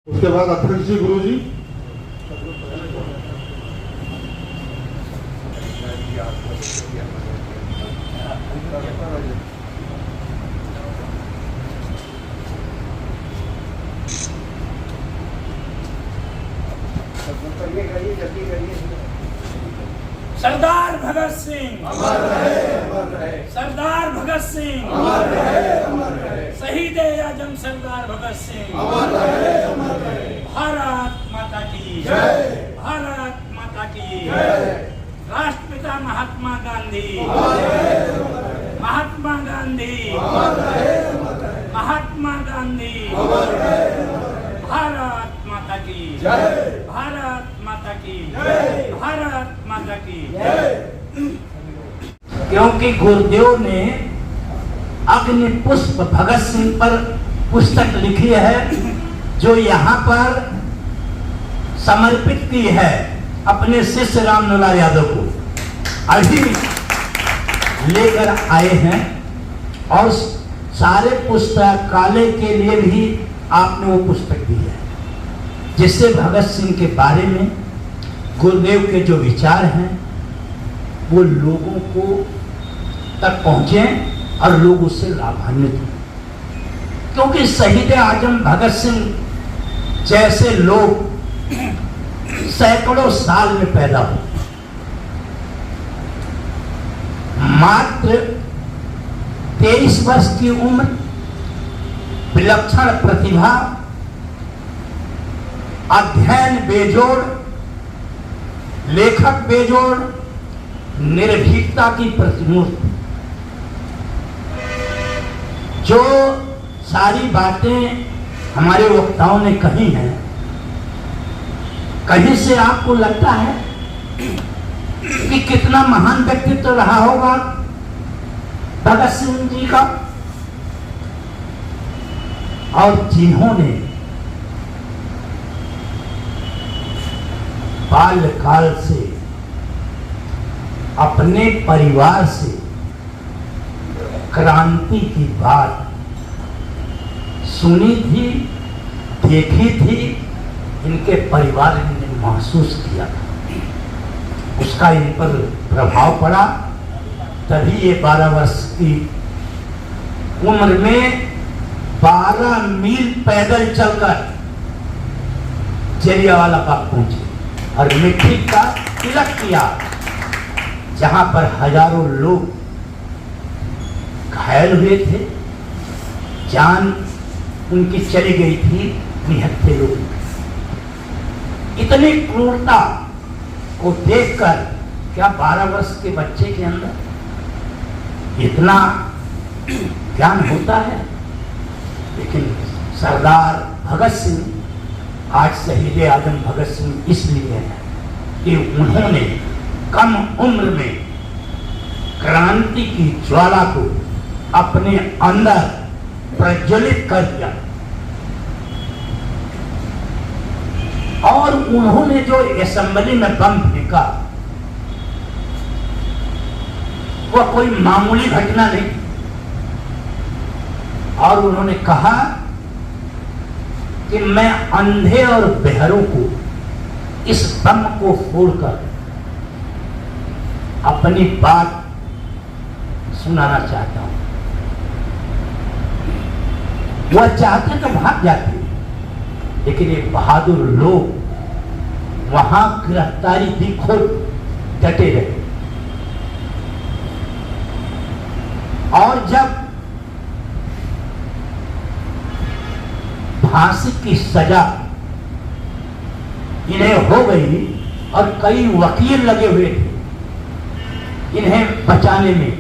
उसके बाद अध्यक्ष जी गुरु जी सरदार भगत सिंह अमर रहे, अमर रहे। सरदार भगत सिंह अमर रहे, अमर रहे। शहीद आजम सरदार भगत सिंह अमर रहे, अमर रहे। भारत माता की जय। भारत माता की जय। राष्ट्रपिता महात्मा गांधी अमर रहे, अमर रहे। महात्मा गांधी अमर रहे, अमर रहे। महात्मा गांधी अमर रहे, अमर रहे। भारत माता की जय। भारत माता की जय। भारत माता की जय। क्योंकि गुरुदेव ने अग्नि पुष्प भगत सिंह पर पुस्तक लिखी है जो यहाँ पर समर्पित की है अपने शिष्य रामलाल यादव को अभी लेकर आए हैं और सारे पुस्तकालय के लिए भी आपने वो पुस्तक दी है जिससे भगत सिंह के बारे में गुरुदेव के जो विचार हैं वो लोगों को तक पहुंचे और लोग उससे लाभान्वित हों। क्योंकि शहीद आजम भगत सिंह जैसे लोग सैकड़ों साल में पैदा हो, मात्र 23 वर्ष की उम्र, विलक्षण प्रतिभा, अध्ययन बेजोड़, लेखक बेजोड़, निर्भीकता की प्रतिमूर्ति। जो सारी बातें हमारे वक्ताओं ने कही हैं, कहीं से आपको लगता है कि कितना महान व्यक्तित्व रहा होगा भगत सिंह जी का, और जिन्होंने बाल्यकाल से अपने परिवार से क्रांति की बात सुनी थी, देखी थी, इनके परिवार ने महसूस किया था, उसका इन पर प्रभाव पड़ा। तभी ये 12 वर्ष की उम्र में 12 मील पैदल चलकर जलियांवाला बाग पहुंचे और मिट्टी का तिलक किया, जहां पर हजारों लोग घायल हुए थे, जान उनकी चली गई थी, निहत्थे लोग। इतनी क्रूरता को देखकर क्या 12 वर्ष के बच्चे के अंदर इतना ज्ञान होता है? लेकिन सरदार भगत सिंह आज शहीद आजम भगत सिंह इसलिए है कि उन्होंने कम उम्र में क्रांति की ज्वाला को अपने अंदर प्रज्वलित कर दिया और उन्होंने जो असेंबली में बम फेंका वह कोई मामूली घटना नहीं। और उन्होंने कहा कि मैं अंधे और बहरों को इस बम को फोड़कर अपनी बात सुनाना चाहता हूं। वह चाहते तो भाग जाते, लेकिन ये बहादुर लोग वहां गिरफ्तारी दी खुद डटे रहे। और जब फांसी की सजा इन्हें हो गई और कई वकील लगे हुए थे इन्हें बचाने में,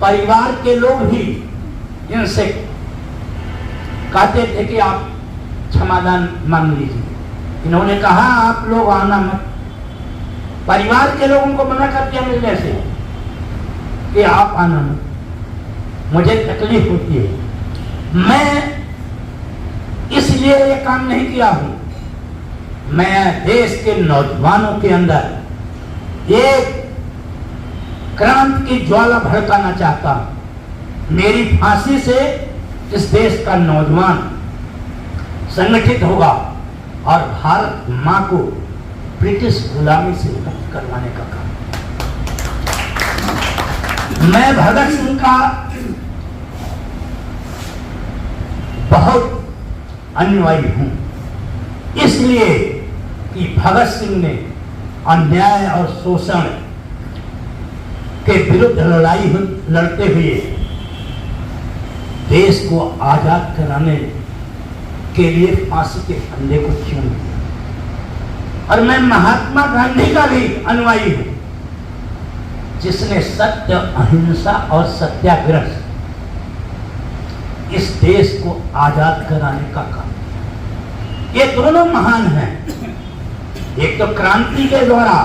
परिवार के लोग भी इनसे कहते थे कि आप क्षमादान मांग लीजिए। इन्होंने कहा आप लोग आना मत। परिवार के लोगों को मना कर दिया मिलने से कि आप आना मत, मुझे तकलीफ होती है। मैं इसलिए ये काम नहीं किया हूं, मैं देश के नौजवानों के अंदर एक क्रांति की ज्वाला भड़काना चाहता हूं। मेरी फांसी से इस देश का नौजवान संगठित होगा, और भारत मां को ब्रिटिश गुलामी से मुक्त करवाने का काम। मैं भगत सिंह का बहुत अनुयायी हूं, इसलिए कि भगत सिंह ने अन्याय और शोषण के विरुद्ध लड़ाई लड़ते हुए देश को आजाद कराने के लिए फांसी के फंदे को चूम दिया। और मैं महात्मा गांधी का भी अनुयायी हूं, जिसने सत्य, अहिंसा और सत्याग्रह से इस देश को आजाद कराने का काम किया। ये दोनों महान हैं। एक तो क्रांति के द्वारा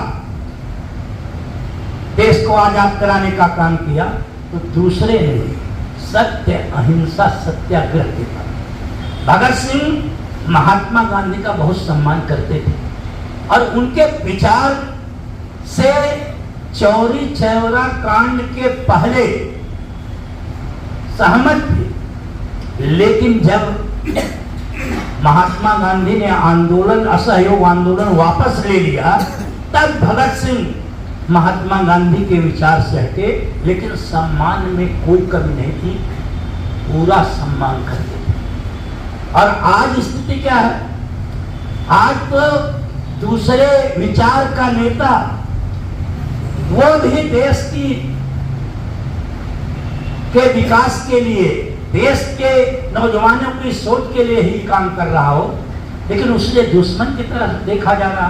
देश को आजाद कराने का काम किया, तो दूसरे ने सत्य, अहिंसा, सत्याग्रह के काम। भगत सिंह महात्मा गांधी का बहुत सम्मान करते थे और उनके विचार से चौरी चौरा कांड के पहले सहमत थे, लेकिन जब महात्मा गांधी ने आंदोलन, असहयोग आंदोलन वापस ले लिया, तब भगत सिंह महात्मा गांधी के विचार से हटे, लेकिन सम्मान में कोई कमी नहीं थी, पूरा सम्मान करते थे। और आज स्थिति क्या है? आज तो दूसरे विचार का नेता वो भी देश के विकास के लिए, देश के नौजवानों की सोच के लिए ही काम कर रहा हो, लेकिन उसे दुश्मन की तरह देखा जा रहा।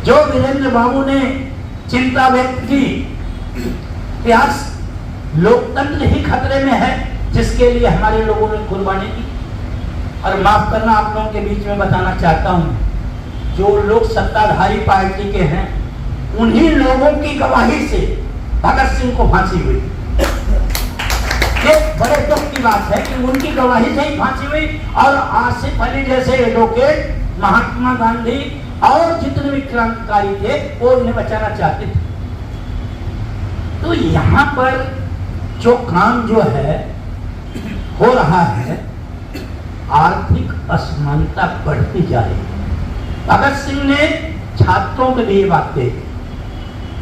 जो वीरेंद्र बाबू ने चिंता व्यक्त की कि आज लोकतंत्र ही खतरे में है, जिसके लिए हमारे लोगों ने कुर्बानी की। और माफ करना, आप लोगों के बीच में बताना चाहता हूं, जो लोग सत्ताधारी पार्टी के हैं, उन्हीं लोगों की गवाही से भगत सिंह को फांसी हुई। ये बड़े दुख की बात है कि उनकी गवाही से ही फांसी हुई। और आसिफ अली जैसे एडवोकेट, महात्मा गांधी और जितने भी क्रांतिकारी थे, वो उन्हें बचाना चाहते थे। तो यहाँ पर जो काम जो है हो रहा है, आर्थिक असमानता बढ़ती जा रही है। भगत सिंह ने छात्रों के लिए बात कही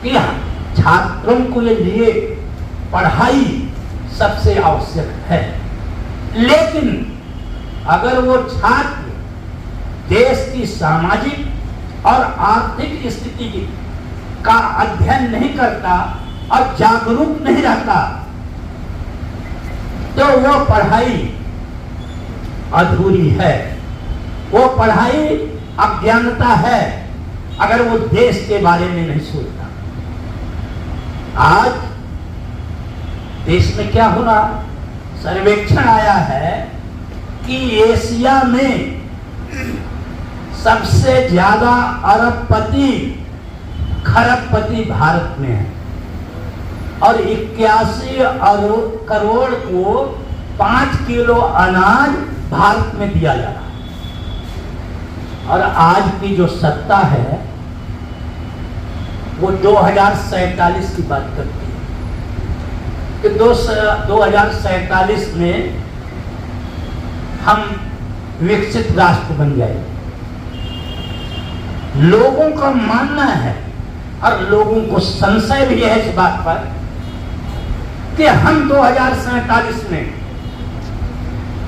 कि छात्रों को लिए पढ़ाई सबसे आवश्यक है, लेकिन अगर वो छात्र देश की सामाजिक और आर्थिक स्थिति का अध्ययन नहीं करता और जागरूक नहीं रहता, तो वो पढ़ाई अधूरी है, वो पढ़ाई अज्ञानता है, अगर वो देश के बारे में नहीं सोचता। आज देश में क्या हो रहा? सर्वेक्षण आया है कि एशिया में सबसे ज्यादा अरबपति, खरबपति भारत में है और 81 करोड़ को 5 किलो अनाज भारत में दिया जा रहा है। और आज की जो सत्ता है वो 2047 की बात करती है कि 2047 में हम विकसित राष्ट्र बन जाए। लोगों का मानना है और लोगों को संशय भी है इस बात पर कि हम 2047 में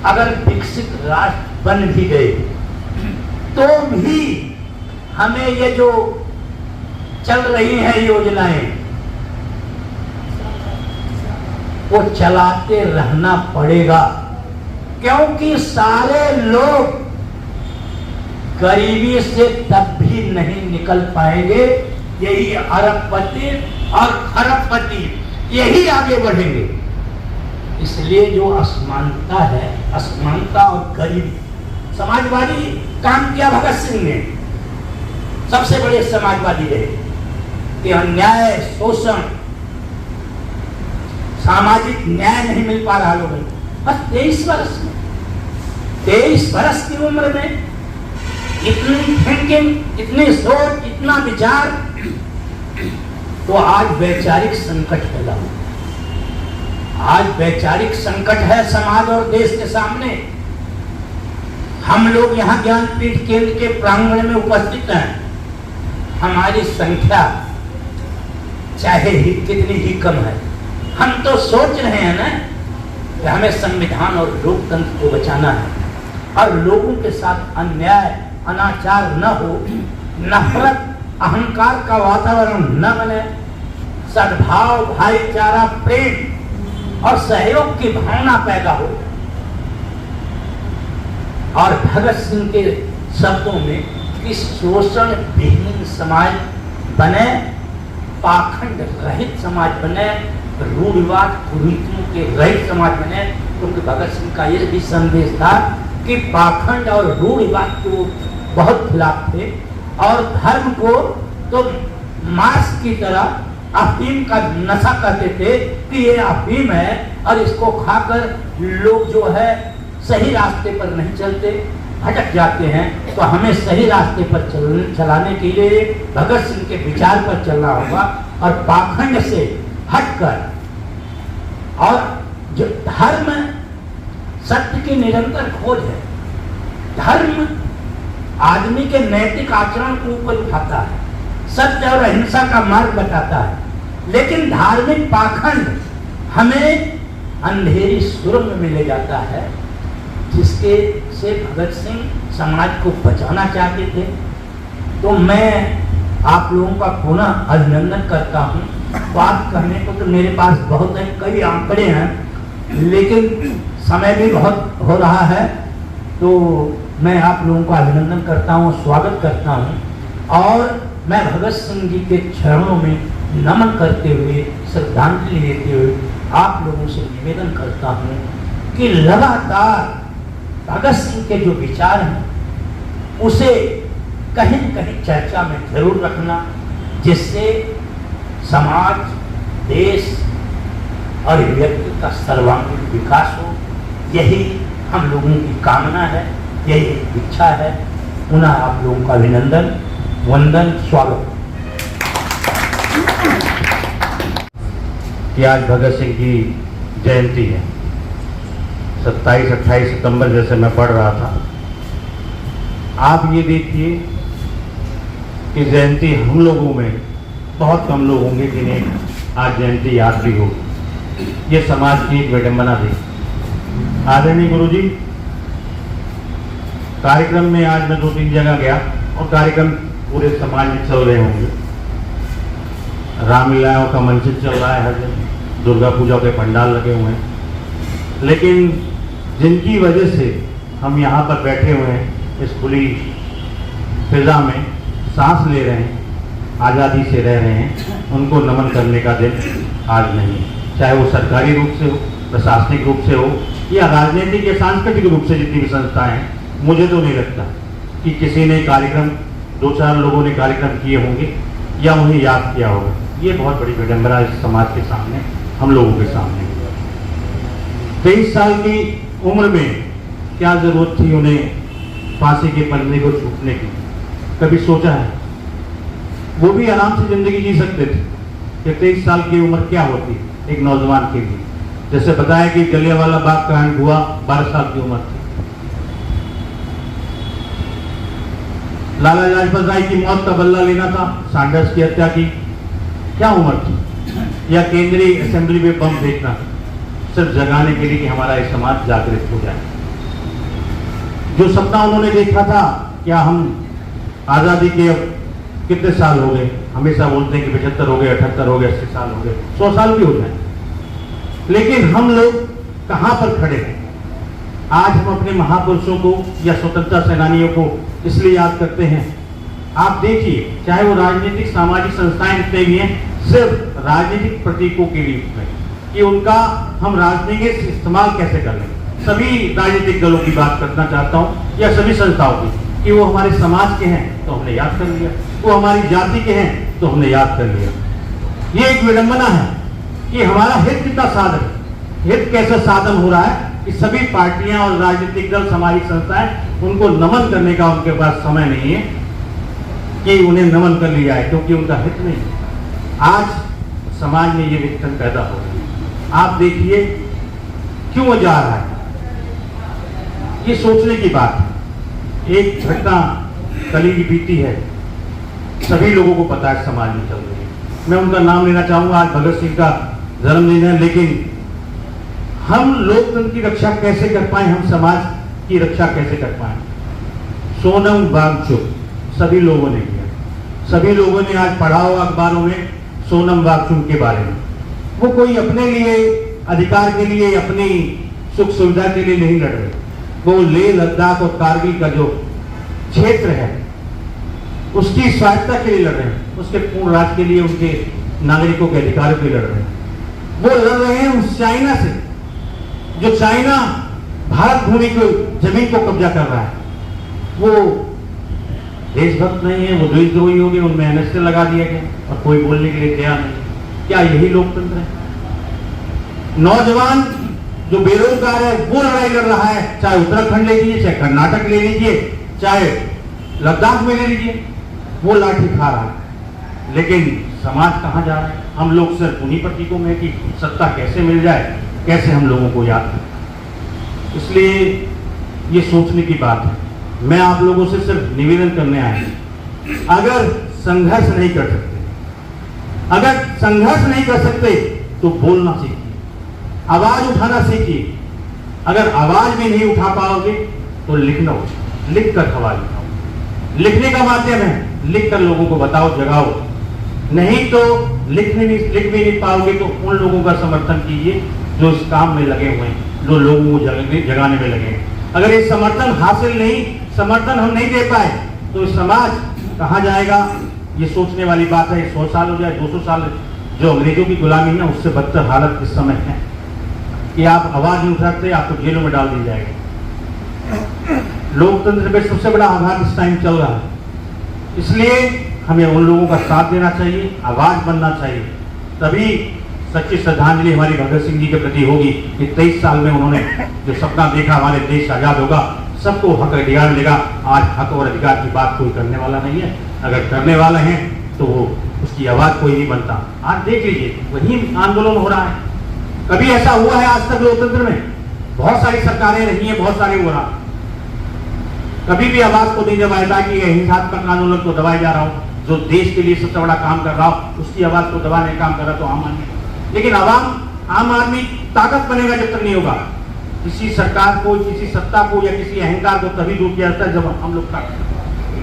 अगर विकसित राष्ट्र बन भी गए तो भी हमें ये जो चल रही हैं योजनाएं, वो चलाते रहना पड़ेगा, क्योंकि सारे लोग गरीबी से तब भी नहीं निकल पाएंगे। यही अरबपति और खरबपति यही आगे बढ़ेंगे। इसलिए जो असमानता है, असमानता और गरीबी, समाजवादी काम किया भगत सिंह ने, सबसे बड़े समाजवादी रहे कि अन्याय, शोषण, सामाजिक न्याय नहीं मिल पा रहा लोगों को। बस 23 वर्ष में, 23 वर्ष की उम्र में इतनी थिंकिंग, इतनी सोच, इतना विचार, तो आज वैचारिक संकट पैदा हुआ। आज वैचारिक संकट है समाज और देश के सामने। हम लोग यहाँ ज्ञानपीठ केंद्र के प्रांगण में उपस्थित हैं। हमारी संख्या चाहे ही कितनी ही कम है, हम तो सोच रहे हैं ना कि हमें संविधान और लोकतंत्र को बचाना है और लोगों के साथ अन्याय अनाचार न हो, नफरत अहंकार का वातावरण न बने, सद्भाव भाईचारा प्रेम और सहयोग की भावना पैदा हो। और भगत सिंह के शब्दों में कि शोषण विहीन समाज बने, पाखंड रहित समाज बने, रूढ़िवाद कुरीतियों के रहित समाज बने, क्योंकि भगत सिंह का यह भी संदेश था कि पाखंड और रूढ़िवाद के वो बहुत खिलाफ थे और धर्म को तो मांस की तरह अफीम का नशा करते थे कि ये अफीम है और इसको खाकर लोग जो है सही रास्ते पर नहीं चलते, भटक जाते हैं। तो हमें सही रास्ते पर चलाने के लिए भगत सिंह के विचार पर चलना होगा और पाखंड से हटकर, और जो धर्म सत्य की निरंतर खोज है, धर्म आदमी के नैतिक आचरण को ऊपर उठाता है, सत्य और अहिंसा का मार्ग बताता है, लेकिन धार्मिक पाखंड हमें अंधेरी सुरंग में ले जाता है, जिसके से भगत सिंह समाज को बचाना चाहते थे। तो मैं आप लोगों का पुनः अभिनंदन करता हूँ। बात करने को तो मेरे पास बहुत है, कई आंकड़े हैं, लेकिन समय भी बहुत हो रहा है, तो मैं आप लोगों का अभिनंदन करता हूँ, स्वागत करता हूँ और मैं भगत सिंह जी के चरणों में नमन करते हुए, श्रद्धांजलि देते हुए आप लोगों से निवेदन करता हूँ कि लगातार भगत सिंह के जो विचार हैं उसे कहीं न कहीं चर्चा में जरूर रखना, जिससे समाज, देश और व्यक्ति का सर्वांगीण विकास हो। यही हम लोगों की कामना है, यही इच्छा है। पुनः आप लोगों का अभिनंदन, वंदन, स्वागत। कि आज भगत सिंह की जयंती है, 27-28 सितंबर जैसे मैं पढ़ रहा था। आप ये देखिए कि जयंती हम लोगों में बहुत कम लोग होंगे जिन्हें आज जयंती याद भी हो। ये समाज की एक विडंबना थी। आदरणीय गुरु जी, कार्यक्रम में आज मैं 2-3 जगह गया और कार्यक्रम पूरे समाज में चल रहे होंगे। रामलीलाओं का मंचन चल रहा है, हर जगह दुर्गा पूजा के पंडाल लगे हुए हैं, लेकिन जिनकी वजह से हम यहाँ पर बैठे हुए हैं, इस खुली फिजा में सांस ले रहे हैं, आज़ादी से रह रहे हैं, उनको नमन करने का दिन आज नहीं है। चाहे वो सरकारी रूप से हो, प्रशासनिक रूप से हो या राजनीतिक या सांस्कृतिक रूप से जितनी भी संस्थाएं हैं, मुझे तो नहीं लगता कि किसी ने कार्यक्रम, 2-4 लोगों ने कार्यक्रम किए होंगे या उन्हें याद किया होगा। ये बहुत बड़ी विडंबना इस समाज के सामने, हम लोगों के सामने। 23 साल की उम्र में क्या जरूरत थी उन्हें फांसी के पन्ने को छूटने की? कभी सोचा है? वो भी आराम से जिंदगी जी सकते थे कि 23 साल की उम्र क्या होती एक नौजवान के लिए। जैसे बताया कि जलियांवाला बाग कांड हुआ, 12 साल की उम्र थी। लाला लाजपत राय की मौत का बदला लेना था, सैंडर्स की हत्या की, क्या उम्र थी? या केंद्रीय असेंबली में बम फेंकना, सिर्फ जगाने के लिए कि हमारा ये समाज जागृत हो जाए। जो सपना उन्होंने देखा था, क्या हम आज़ादी के कितने साल हो गए? हमेशा बोलते हैं कि 75 हो गए, 78 हो गए, 80 साल हो गए, 100 साल भी हो जाए, लेकिन हम लोग कहाँ पर खड़े हैं? आज हम अपने महापुरुषों को या स्वतंत्रता सेनानियों को इसलिए याद करते हैं। आप देखिए, चाहे वो राजनीतिक सामाजिक संस्थाएं जितने भी हैं, सिर्फ राजनीतिक प्रतीकों के लिए हैं कि उनका हम राजनीतिक इस्तेमाल कैसे कर लें। सभी राजनीतिक दलों की बात करना चाहता हूँ या सभी संस्थाओं की, कि वो हमारे समाज के हैं तो हमने याद कर लिया, वो हमारी जाति के हैं तो हमने याद कर लिया। ये एक विडंबना है कि हमारा हित कितना साधन, हित कैसे साधन हो रहा है कि सभी पार्टियां और राजनीतिक दल, सामाजिक संस्थाएं उनको नमन करने का उनके पास समय नहीं है कि उन्हें नमन कर लिया है, क्योंकि उनका हित नहीं। आज समाज में ये विघटन पैदा हो रही है। आप देखिए क्यों जा रहा है, ये सोचने की बात है। एक घटना कल की बीती है, सभी लोगों को पता है समाज में चल रही है। मैं उनका नाम लेना चाहूंगा, आज भगत सिंह का जन्मदिन है, लेकिन हम लोकतंत्र की रक्षा कैसे कर पाए, हम समाज की रक्षा कैसे कर पाए। सोनम वांगचुक सभी लोगों ने किया, सभी लोगों ने आज पढ़ा होगा अखबारों में सोनम वांगचुक के बारे में। वो कोई अपने लिए अधिकार के लिए, अपनी सुख सुविधा के लिए नहीं लड़ रहे, वो लेह लद्दाख और कारगिल का जो क्षेत्र है उसकी स्वायत्तता के लिए लड़ रहे हैं, उसके पूर्ण राज्य के लिए, उनके नागरिकों के अधिकारों के लिए लड़ रहे हैं। वो लड़ रहे हैं उस चाइना से जो चाइना भारत भूमि को, जमीन को कब्जा कर रहा है। वो देशभक्त नहीं है, वो देशद्रोही हो गए, उनमें एनएसए लगा दिया गया और कोई बोलने के लिए तैयार नहीं। क्या यही लोकतंत्र है? नौजवान जो बेरोजगार है वो लड़ाई लड़ रहा है, चाहे उत्तराखंड ले लीजिए, चाहे कर्नाटक ले लीजिए, चाहे लद्दाख में ले लीजिए, वो लाठी खा रहा है। लेकिन समाज कहां जा रहा है? हम लोग सिर्फ उन्हीं प्रतीकों में कि सत्ता कैसे मिल जाए, कैसे हम लोगों को याद करें। इसलिए ये सोचने की बात है। मैं आप लोगों से सिर्फ निवेदन करने आया हूं, अगर संघर्ष नहीं कर सकते, अगर संघर्ष नहीं कर सकते तो बोलना सीखिए, आवाज उठाना सीखिए। अगर आवाज भी नहीं उठा पाओगे तो लिखना, लिख कर आवाज उठाओ। लिखने का माध्यम है, लिख कर लोगों को बताओ, जगाओ। नहीं तो लिख भी नहीं पाओगे तो उन लोगों का समर्थन कीजिए जो इस काम में लगे हुए हैं, जो लोगों को जगाने में लगे हैं। अगर ये समर्थन हासिल नहीं, समर्थन हम नहीं दे पाए तो समाज कहां जाएगा? ये सोचने वाली बात है। 100 साल हो जाए, 200 साल जो अंग्रेजों की गुलामी है उससे बदतर हालत इस समय है कि आप आवाज नहीं उठाते, आपको जेलों में डाल दी जाएगी। लोकतंत्र पे सबसे बड़ा आघात इस टाइम चल रहा है। इसलिए हमें उन लोगों का साथ देना चाहिए, आवाज बनना चाहिए, तभी सच्ची श्रद्धांजलि हमारी भगत सिंह जी के प्रति होगी कि 23 साल में उन्होंने जो सपना देखा हमारे देश आजाद होगा, सबको हक अधिकार मिलेगा। आज हक और अधिकार की बात कोई करने वाला नहीं है, अगर करने वाले हैं तो वो उसकी आवाज कोई नहीं बनता। आज देख लीजिए वही आंदोलन हो रहा है। कभी ऐसा हुआ है आज तक लोकतंत्र में? बहुत सारी सरकारें रही हैं, बहुत सारे हो रहा, कभी भी आवाज को नहीं दबाया था कि हिंसात्मक आंदोलन को दबाया जा रहा हूं, जो देश के लिए सबसे बड़ा काम कर रहा हूं उसकी आवाज को दबाने का काम कर रहा तो आम आदमी। लेकिन आम आदमी ताकत बनेगा जब तक नहीं होगा। किसी सरकार को, किसी सत्ता को या किसी अहंकार को तभी दूर किया जाता है जब हम लोग का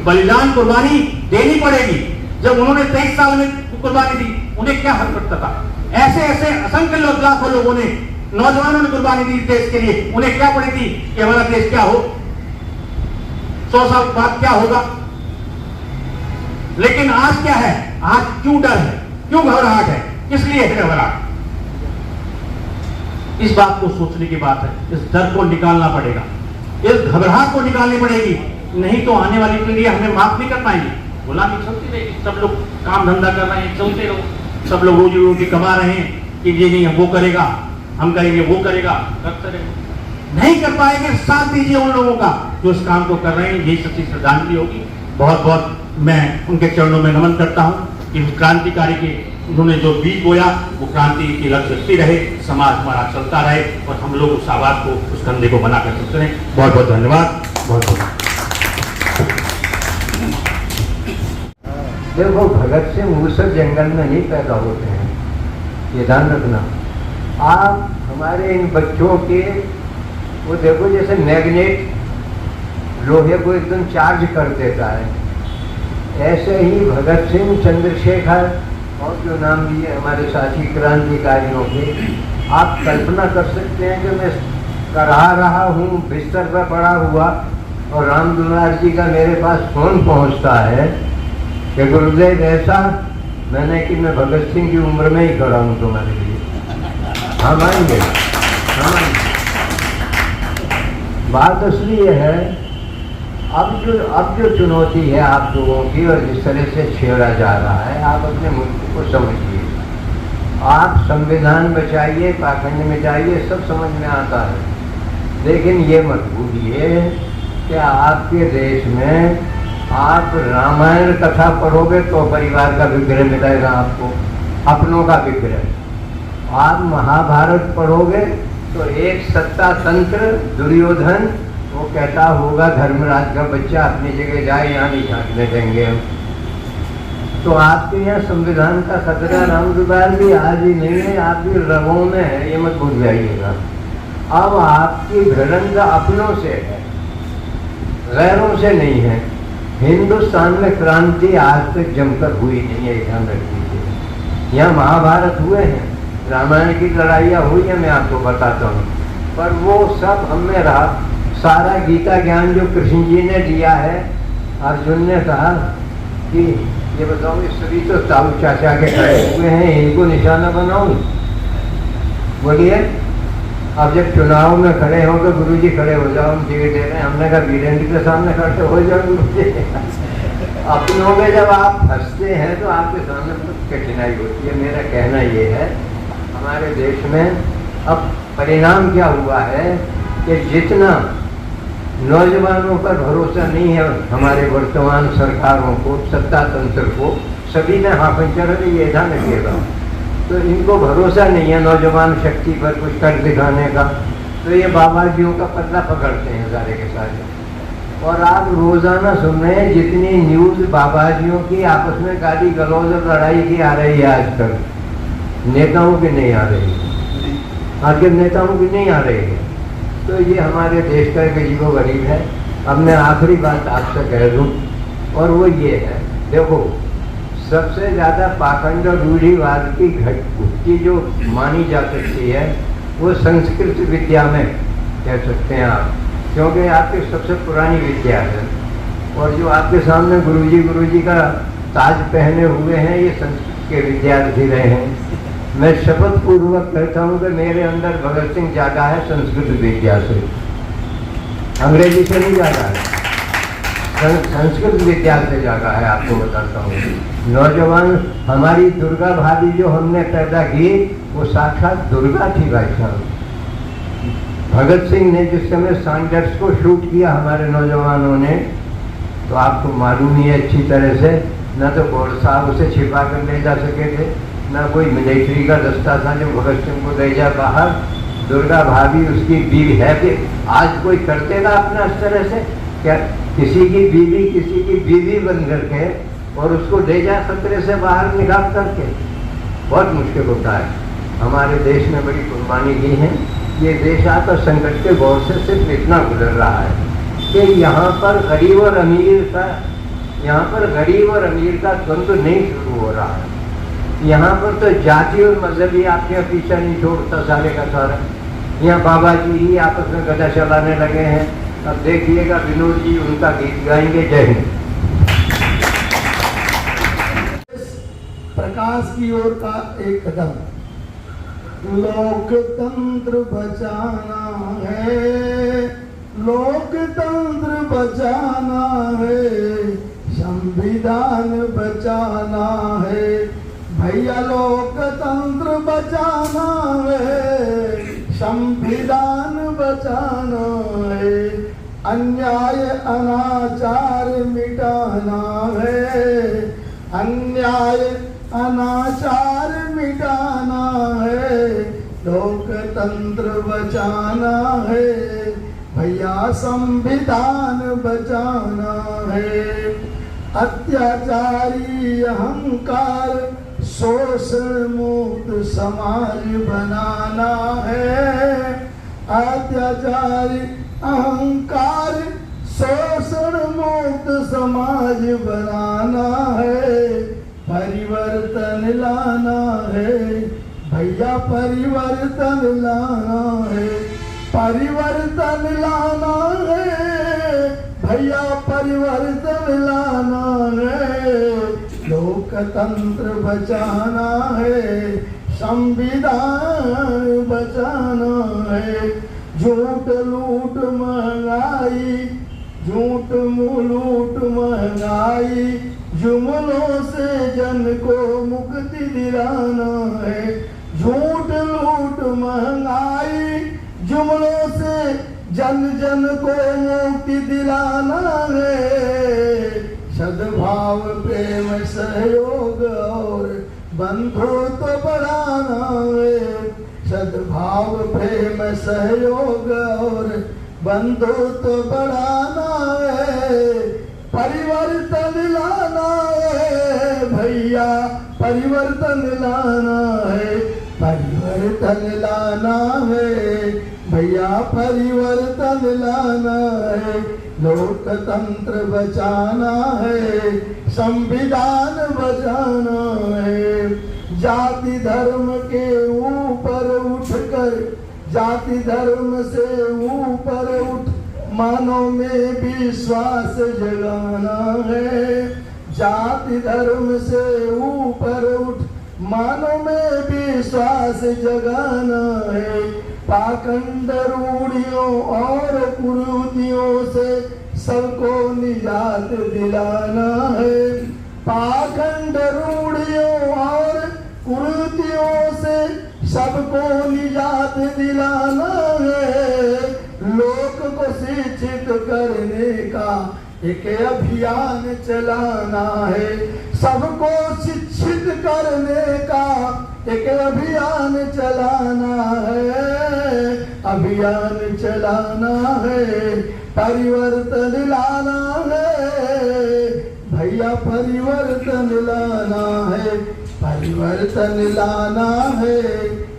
बलिदान, कुर्बानी देनी पड़ेगी। जब उन्होंने 23 साल में कुर्बानी दी, उन्हें क्या हक पड़ता था? ऐसे ऐसे असंख्य लाखों लोगों ने, नौजवानों ने कुर्बानी दी देश के लिए, उन्हें क्या पड़ी थी कि हमारा देश क्या हो, 100 साल बाद क्या होगा? लेकिन आज क्या है? आज क्यों डर है, क्यों घबराहट है, किस लिए है घबराहट? इस बात को सोचने की बात है। इस डर को निकालना पड़ेगा, इस घबराहट को निकालनी पड़ेगी, नहीं तो आने वाली पीढ़ी हमें माफ नहीं कर पाएंगे। गुलामी चलती रहेगी, सब लोग काम धंधा कर रहे हैं, चलते रहो, सब लोग रोजी रोटी कमा रहे हैं कि ये नहीं वो करेगा, हम करेंगे, वो करेगा, करते रहे। नहीं कर पाएंगे, साथ दीजिए उन लोगों का जो इस काम को कर रहे हैं। यही सच्ची श्रद्धांजलि होगी। बहुत बहुत मैं उनके चरणों में नमन करता हूं कि क्रांतिकारी के उन्होंने जो बीज बोया वो क्रांति की लक्ष्य रहे, समाज हमारा चलता रहे और हम लोग उस आवाज को, उस कंधे को बना कर सकते हैं। बहुत बहुत धन्यवाद। बहुत बहुत देखो, भगत सिंह उस जंगल में नहीं पैदा होते हैं, ये ध्यान रखना। आप हमारे इन बच्चों के वो देखो जैसे मैग्नेट लोहे को एकदम चार्ज कर देता है, ऐसे ही भगत सिंह, चंद्रशेखर और जो नाम लिए हमारे साथी क्रांतिकारियों के, आप कल्पना कर सकते हैं कि मैं करहा रहा हूँ बिस्तर पर पड़ा हुआ और राम दुलार जी का मेरे पास फोन पहुँचता है कि गुरुदेव ऐसा, मैंने कि मैं भगत सिंह की उम्र में ही खड़ा हूँ तुम्हारे लिए, हम आएंगे, हम आएंगे। बात असली ये है, अब जो चुनौती है आप लोगों की और जिस तरह से छेड़ा जा रहा है, आप अपने मुल्क को समझिए। आप संविधान बचाइए, पाखंड मिटाइए, सब समझ में आता है, लेकिन ये मत भूलिए कि आपके देश में आप रामायण कथा पढ़ोगे तो परिवार का विग्रह मिलेगा, आपको अपनों का विग्रह। आप महाभारत पढ़ोगे तो एक सत्ता तंत्र दुर्योधन वो कहता होगा धर्मराज का बच्चा अपनी जगह जाए, यहाँ नहीं झांकने देंगे हम। तो आपके यहाँ संविधान का खतरा रामदुलाल भी आज ही नहीं है, आप भी रगों में है, ये मत भूल जाइएगा। अब आपकी भिड़ंत अपनों से है, गैरों से नहीं है। हिंदुस्तान में क्रांति आज तक जमकर हुई नहीं है, ध्यान रख लीजिए। यहाँ महाभारत हुए हैं, रामायण की लड़ाइयाँ हुई है, मैं आपको बताता हूँ, पर वो सब हम में रहा। सारा गीता ज्ञान जो कृष्ण जी ने दिया है, अर्जुन ने कहा कि ये बताओ ये सभी तो ताऊ चाचा के खड़े हुए हैं, इनको निशाना बनाऊं? बोलिए। अब जब चुनाव में खड़े हो तो गुरुजी खड़े हो जाओ, हम टिकट दे रहे हैं। हमने कहा वीरेंद्र के सामने खड़े हो जाओ गुरुजी। अपनों में जब आप फंसते हैं तो आपके सामने कुछ कठिनाई होती है। मेरा कहना ये है, हमारे देश में अब परिणाम क्या हुआ है कि जितना नौजवानों पर भरोसा नहीं है हमारे वर्तमान सरकारों को, सत्ता तंत्र को, सभी में हाँ पंचर है, ये ध्यान रखिएगा। तो इनको भरोसा नहीं है नौजवान शक्ति पर कुछ कर दिखाने का, तो ये बाबाजियों का पल्ला पकड़ते हैं सारे के सारे। और आप रोजाना सुन रहे हैं जितनी न्यूज बाबाजियों की आपस में गाली गलौज और लड़ाई की आ रही है आजकल, नेताओं की नहीं आ रही है, आखिर नेताओं की नहीं आ रही है। तो ये हमारे देश का एक अजीबो गरीब है। अब मैं आखिरी बात आपसे कह दूँ, और वो ये है, देखो सबसे ज़्यादा पाखंड और रूढ़िवाद की घटती जो मानी जा सकती है वो संस्कृत विद्या में कह सकते हैं आप, क्योंकि आपकी सबसे पुरानी विद्या है। और जो आपके सामने गुरुजी का ताज पहने हुए हैं, ये संस्कृत के विद्यार्थी रहे हैं। मैं शपथ पूर्वक कहता हूँ कि मेरे अंदर भगत सिंह जागा है संस्कृत विद्या से, अंग्रेजी से नहीं जागा है, संस्कृत विद्या से जागा है। आपको बताता हूँ, नौजवान हमारी दुर्गा भाभी जो हमने पैदा की वो साक्षात दुर्गा थी भाई साहब। भगत सिंह ने जिस समय सैंडर्स को शूट किया हमारे नौजवानों ने, तो आपको मालूम ही है अच्छी तरह से, न तो गौर साहब उसे छिपा कर ले जा सके थे, ना कोई मिलिट्री का दस्ता था जो भगत सिंह को ले जाए बाहर। दुर्गा भाभी उसकी बीवी है कि आज कोई कर देगा अपना इस तरह से क्या, किसी की बीवी बन करके और उसको ले जाए खतरे से बाहर निकाल करके, बहुत मुश्किल होता है। हमारे देश में बड़ी कुर्बानी की है। ये देश आता संकट के दौर से सिर्फ इतना गुजर रहा है कि यहाँ पर गरीब और अमीर का द्वंद्व नहीं शुरू हो रहा है। यहाँ पर तो जाति और मजहब ही आपके पीछा नहीं छोड़ता सारे का सारा। यहाँ बाबा जी ही आपस में गदा चलाने लगे हैं। अब देखिएगा विनोद जी उनका गीत गाएंगे। जय हिंद। प्रकाश की ओर का एक कदम। लोकतंत्र बचाना है, लोकतंत्र बचाना है, संविधान बचाना है भैया, लोकतंत्र बचाना है, संविधान बचाना है, अन्याय अनाचार मिटाना है, अन्याय अनाचार मिटाना है, लोकतंत्र बचाना है भैया, संविधान बचाना है। अत्याचारी अहंकार शोषण मुक्त समाज बनाना है, अत्याचारी अहंकार शोषण मुक्त समाज बनाना है, परिवर्तन लाना है भैया, परिवर्तन लाना है, परिवर्तन लाना है भैया, परिवर्तन लाना है, लोकतंत्र बचाना है, संविधान बचाना है। झूठ लूट महंगाई, झूठ लूट महंगाई, जुमलों से जन को मुक्ति दिलाना है, झूठ लूट महंगाई, जुमलों से जन जन को मुक्ति दिलाना है, सद्भाव प्रेम सहयोग और बंधुत्व बढ़ाना है, सद्भाव प्रेम सहयोग और बंधुत्व बढ़ाना है, परिवर्तन लाना है भैया, परिवर्तन लाना है, परिवर्तन लाना है भैया, परिवर्तन लाना है। लोकतंत्र बचाना है, संविधान बचाना है। जाति धर्म के ऊपर उठकर, जाति धर्म से ऊपर उठ मानव में विश्वास जगाना है। जाति धर्म से ऊपर उठ मानव में विश्वास जगाना है। पाखंड रूढ़ियों और कुरीतियों से सबको निजात दिलाना है। पाखंड रूढ़ियों और कुरीतियों से सबको निजात दिलाना है। लोक को शिक्षित करने का एक अभियान चलाना है। सबको शिक्षित करने का एक अभियान चलाना है, अभियान चलाना है। परिवर्तन लाना है भैया, परिवर्तन लाना है, परिवर्तन लाना है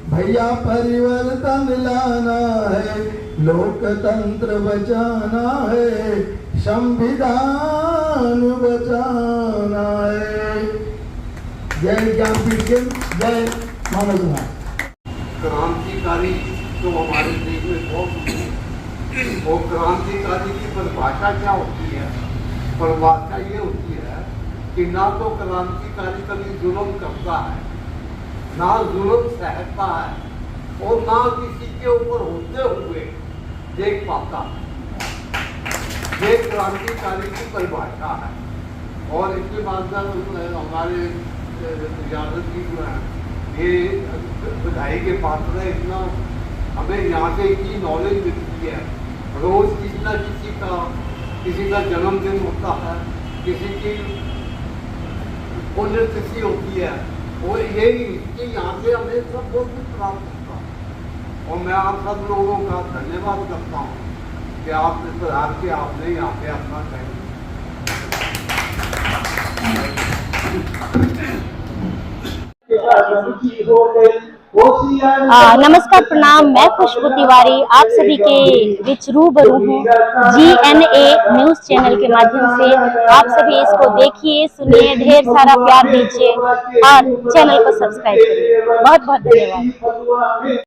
भैया, परिवर्तन लाना है। लोकतंत्र बचाना है, संविधान बचाना है। जय ज्ञानपीठ, जय मानव समाज। क्रांतिकारी तो हमारे देश में बहुत है। वो क्रांतिकारी की परिभाषा क्या होती है? परिभाषा ये होती है कि ना तो क्रांतिकारी कभी जुल्म करता है, ना जुल्म सहता है, और ना किसी के ऊपर होते हुए देख पाता है। ये क्रांतिकारी की परिभाषा है। और इसके बाद हमारे इजाजत की जो है ये बधाई के पात्र है। इतना हमें यहाँ से इतनी नॉलेज मिलती है। रोज किसी न किसी का जन्मदिन होता है, किसी की पुण्यतिथि होती है, और यही कि यहाँ से हमें सब बहुत कुछ प्राप्त होता है। और मैं आप सब लोगों का धन्यवाद करता हूँ कि आप इस प्रकार के आपने यहाँ पे अपना टाइम। नमस्कार, प्रणाम। मैं खुशबू तिवारी आप सभी के बीच रूबरू हूँ GNA न्यूज चैनल के माध्यम से। आप सभी इसको देखिए, सुनिए, ढेर सारा प्यार दीजिए और चैनल को सब्सक्राइब करिए। बहुत बहुत धन्यवाद।